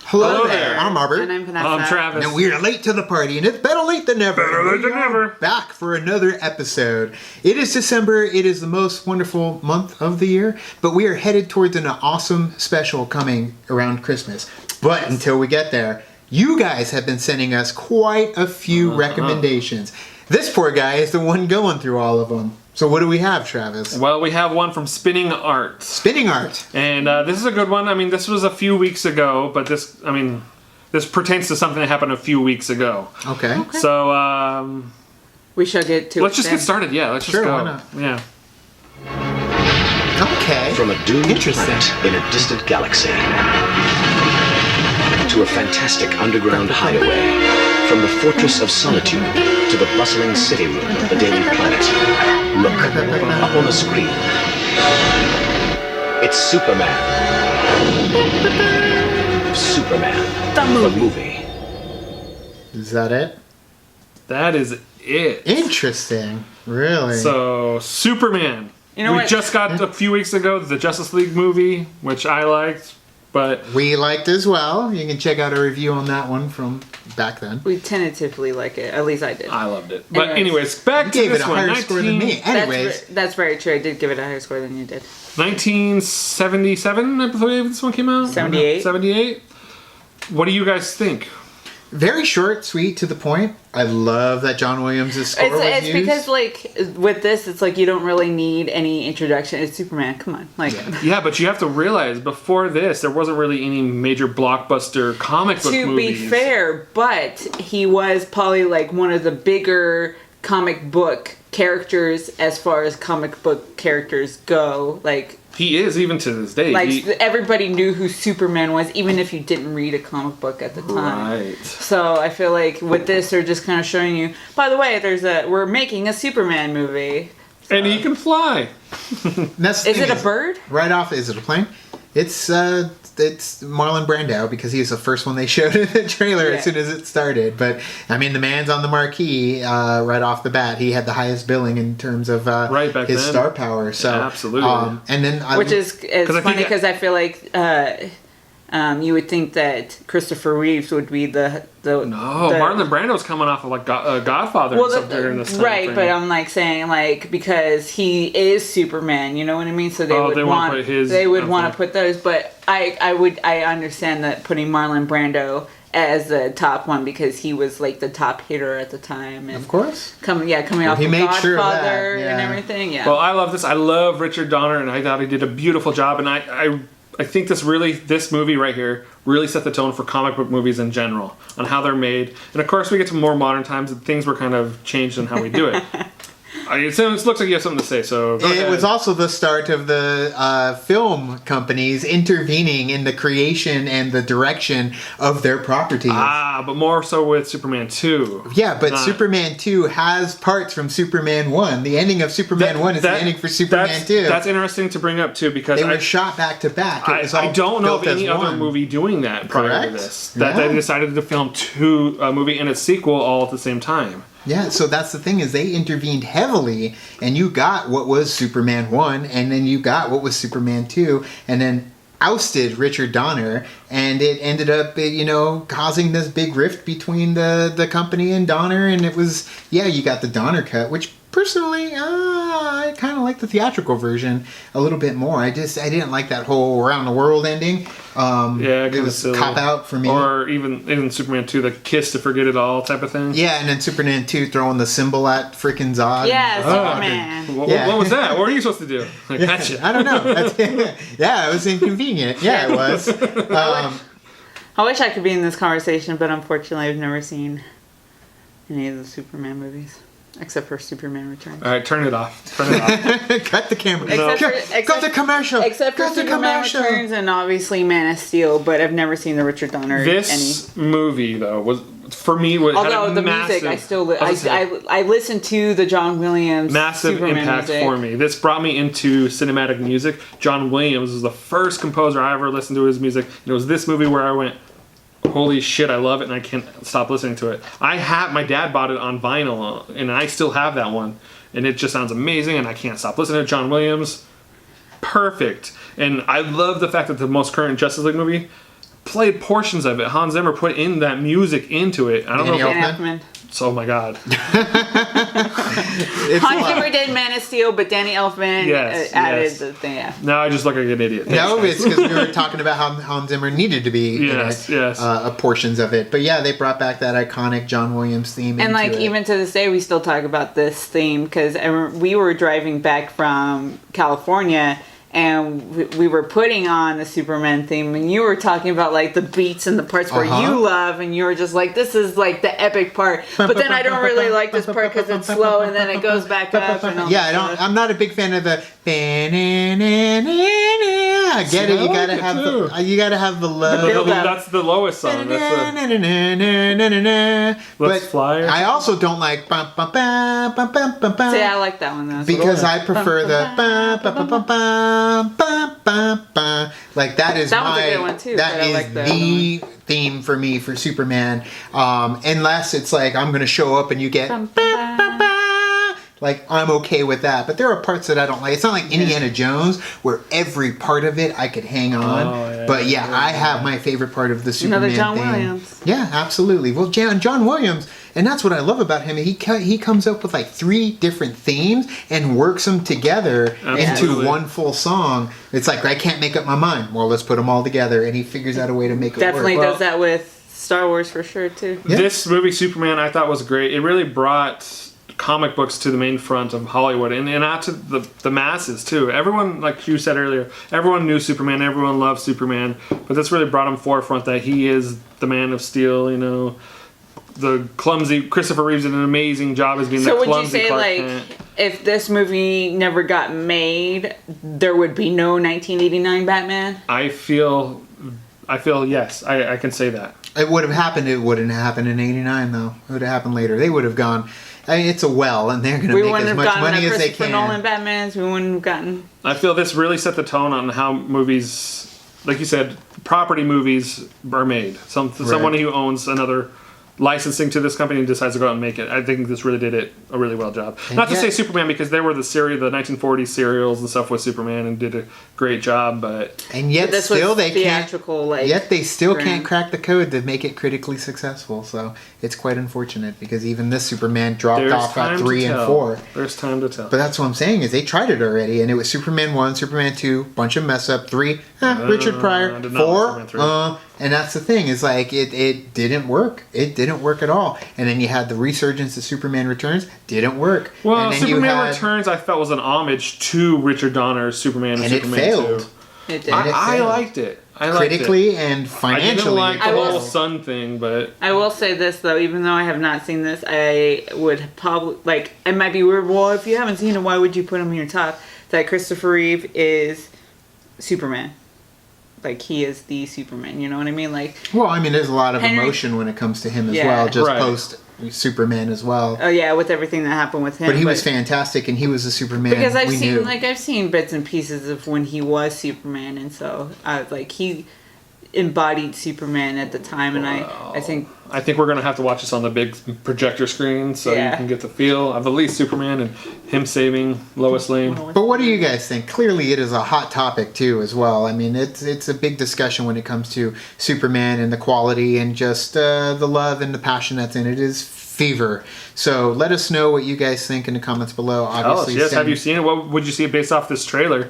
Hello there. I'm Robert. And I'm Vanessa. I'm Travis. And we're late to the party, and it's better late than never. Better late than never. Back for another episode. It is December. It is the most wonderful month of the year, but we are headed towards an awesome special coming around Christmas. But until we get there, you guys have been sending us quite a few recommendations. This poor guy is the one going through all of them. So what do we have, Travis? Well, we have one from Spinning Art. Spinning Art. And this is a good one. I mean, this was a few weeks ago, but this pertains to something that happened a few weeks ago. Okay. So, we shall get to let's just get started. Yeah, let's just go. Why not? Yeah. Okay. From a doomed planet in a distant galaxy to a fantastic underground hideaway. From the Fortress of Solitude to the bustling city room of the Daily Planet. Look, up on the screen. It's Superman. Superman. The movie. Is that it? That is it. Interesting. Really? So, Superman. You know we what? just got a few weeks ago the Justice League movie, which I liked, but we liked as well. You can check out a review on that one from back then. We tentatively like it. At least I did. I loved it. But anyways, back You to gave this it a one. higher score than me. Anyways. That's very true. I did give it a higher score than you did. 1977, I believe this one came out. 78. 78. What do you guys think? Very short, sweet, to the point. I love that John Williams' score was It's used. because, like, with this, it's like you don't really need any introduction. It's Superman. Come on. Like, Yeah, but you have to realize before this, there wasn't really any major blockbuster comic book to movies. be fair, but he was probably, like, one of the bigger comic book characters as far as comic book characters go. Like, He is, even to this day. everybody knew who Superman was, even if you didn't read a comic book at the time. Right. So I feel like with this, they're just kind of showing you. By the way, we're making a Superman movie. And he can fly. That's the Is thing it a bird? Right off, is it a plane? It's Marlon Brando because he was the first one they showed in the trailer as soon as it started. But I mean, the man's on the marquee right off the bat. He had the highest billing in terms of Right back his then. star power. So Absolutely. And then Which is funny because I feel like you would think that Christopher Reeves would be the Marlon Brando's coming off of like Godfather and stuff during this time right, frame. but I'm like saying like because he is Superman, you know what I mean? So they would want to put those, but I understand that putting Marlon Brando as the top one because he was like the top hitter at the time, and of course, coming off he of made Godfather sure of that, and everything. Yeah. Well, I love this. I love Richard Donner, and I thought he did a beautiful job. And I think this movie right here really set the tone for comic book movies in general on how they're made. And of course, we get to more modern times and things were kind of changed in how we do it. It looks like you have something to say, so go ahead. It was also the start of the film companies intervening in the creation and the direction of their properties. But more so with Superman 2. Yeah, but Superman 2 has parts from Superman 1. The ending of Superman 1 is the ending for Superman 2. That's interesting to bring up, too, because they were shot back to back. I don't know of any other one. movie doing that prior to this. That Yeah. they decided to film a movie and its sequel all at the same time. Yeah, so that's the thing is they intervened heavily, and you got what was Superman 1, and then you got what was Superman 2, and then ousted Richard Donner, and it ended up, causing this big rift between the company and Donner, and it was, you got the Donner cut, which personally, I kind of like the theatrical version a little bit more. I didn't like that whole around the world ending. It was a cop out for me. Or even Superman 2, the kiss to forget it all type of thing. Yeah, and then Superman 2 throwing the symbol at freaking Zod. Yeah, Superman. What was that? What were you supposed to do? Like, gotcha. I don't know. Yeah, it was inconvenient. Yeah, it was. I wish I could be in this conversation, but unfortunately, I've never seen any of the Superman movies. Except for Superman Returns. All right, turn it off. Cut the camera. Cut the commercial. Except for Cut the Superman commercial. Returns and obviously Man of Steel, but I've never seen the Richard Donner. This movie, though, was for me. Although the music, I still I listened to the John Williams massive Superman impact music. for me. This brought me into cinematic music. John Williams was the first composer I ever listened to his music, and it was this movie where I went, holy shit, I love it, and I can't stop listening to it. My dad bought it on vinyl, and I still have that one, and it just sounds amazing, and I can't stop listening to John Williams. Perfect. And I love the fact that the most current Justice League movie played portions of it. Hans Zimmer put in that music into it. I don't Danny know. Dan Elfman. Oh my God. It's a Hans lot. Zimmer did Man of Steel, but Danny Elfman Yes, added yes. the thing. Yeah. Now I just look like an idiot. No, it's because we were talking about how Hans Zimmer needed to be Yes, in it, yes. portions of it. But yeah, they brought back that iconic John Williams theme. And into like it. even to this day, we still talk about this theme because we were driving back from California. And we were putting on the Superman theme, and you were talking about like the beats and the parts where you love, and you were just like, "This is like the epic part." But then I don't really like this part because it's slow, and then it goes back up. And all Yeah, that stuff. I'm not a big fan of the. I get it. I You like gotta it have too. you gotta have the love. build up. That's the lowest song. That's But Let's Fly or I also don't like bum, bum, bum, bum, bum, bum, bum, See, I like that one though. because I prefer the bum, bum, bum, bum, bum, bum, bum, bum. Like that is That my one's a good one, too, that but I is like the the theme for me for Superman. Unless it's like I'm gonna show up and you get Bum, bum, bum. like I'm okay with that, but there are parts that I don't like. It's not like Indiana Jones where every part of it I could hang on. Oh, yeah, but yeah, I have my favorite part of the Superman Another John theme. Williams. Yeah, absolutely. Well, John Williams, and that's what I love about him. He comes up with like 3 different themes and works them together Absolutely. into one full song. It's like I can't make up my mind. Well, let's put them all together, and he figures out a way to make it Definitely work. does that with Star Wars for sure too. Yeah. This movie, Superman, I thought was great. It really brought comic books to the main front of Hollywood and out to the masses too. Everyone, like you said earlier, everyone knew Superman, everyone loved Superman, but this really brought him forefront that he is the Man of Steel, you know. The clumsy Christopher Reeves did an amazing job as being So the would you clumsy say Clark like Kent. if this movie never got made, there would be no 1989 Batman? I feel yes, I can say that. It would have happened. It wouldn't have happened in '89 though. It would have happened later. They would have gone. I mean, it's a well, and they're going to We make wouldn't as have much gotten money a as they Christopher can. Nolan Batmans. We wouldn't have gotten. I feel this really set the tone on how movies, like you said, property movies are made. Someone who owns another licensing to this company and decides to go out and make it. I think this really did it a really well job. And Not to yet- say Superman, because there were the 1940s serials and stuff with Superman and did a great job, but And yet, But this still was they can't. theatrical, like. Yet they still grand. can't crack the code to make it critically successful. So it's quite unfortunate because even this Superman dropped there's off time at to 3 and tell. 4. There's time to tell. But that's what I'm saying is they tried it already, and it was Superman 1, Superman 2, bunch of mess up, 3, Richard I Pryor, did not like 4, Superman 3. and that's the thing is like it didn't work. It didn't work at all. And then you had the resurgence of Superman Returns, didn't work. Well, and then Superman Returns I felt was an homage to Richard Donner's Superman and it Superman failed 2. It did. And it I failed. liked it. I liked critically and it. I didn't financially. like the I whole will- sun thing, but I will say this though, even though I have not seen this, I would probably like. It might be weird. Well, if you haven't seen it, why would you put him in your top? That Christopher Reeve is Superman. Like he is the Superman. You know what I mean? Like, Well, I mean, there's a lot of Henry- emotion when it comes to him as Yeah. well, just Right. post Superman as well. oh yeah, with everything that happened with him. But he was fantastic, and he was a Superman because I've we seen knew. I've seen bits and pieces of when he was Superman, and so like he embodied Superman at the time, and I think I think we're gonna have to watch this on the big projector screen so you Yeah. can get the feel of at least Superman and him saving Lois Lane. But what do you guys think? Clearly, it is a hot topic too, as well. I mean, it's a big discussion when it comes to Superman and the quality and just the love and the passion that's in it. It is fever. So let us know what you guys think in the comments below. Tell us, Obviously, yes, have send- you seen it? What would you see based off this trailer?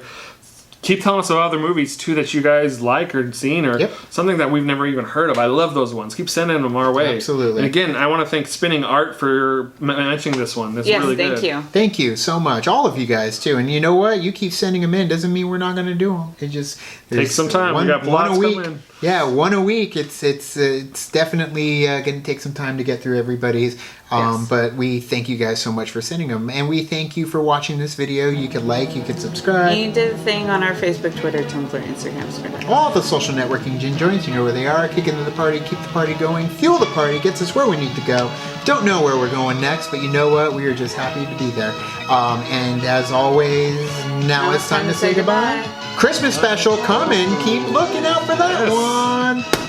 Keep telling us about other movies too that you guys like or seen or Yep. something that we've never even heard of. I love those ones. Keep sending them our way. Absolutely. And again, I want to thank Spinning Art for mentioning this one. This yes, is really thank good. you. Thank you so much, all of you guys too. And you know what? You keep sending them in. Doesn't mean we're not going to do them. It just there's some time. We got one lots a week. coming in. Yeah, one a week. It's definitely going to take some time to get through everybody's. Yes. But we thank you guys so much for sending them, and we thank you for watching this video. You could like, you could subscribe. You did the thing on our Facebook, Twitter, Tumblr, Instagram, Twitter. All the social networking gin joints, you know where they are. Kick into the party, keep the party going, fuel the party, gets us where we need to go. Don't know where we're going next, but you know what? We are just happy to be there. And as always, now it's time to say goodbye. Christmas special coming. Keep looking out for that one.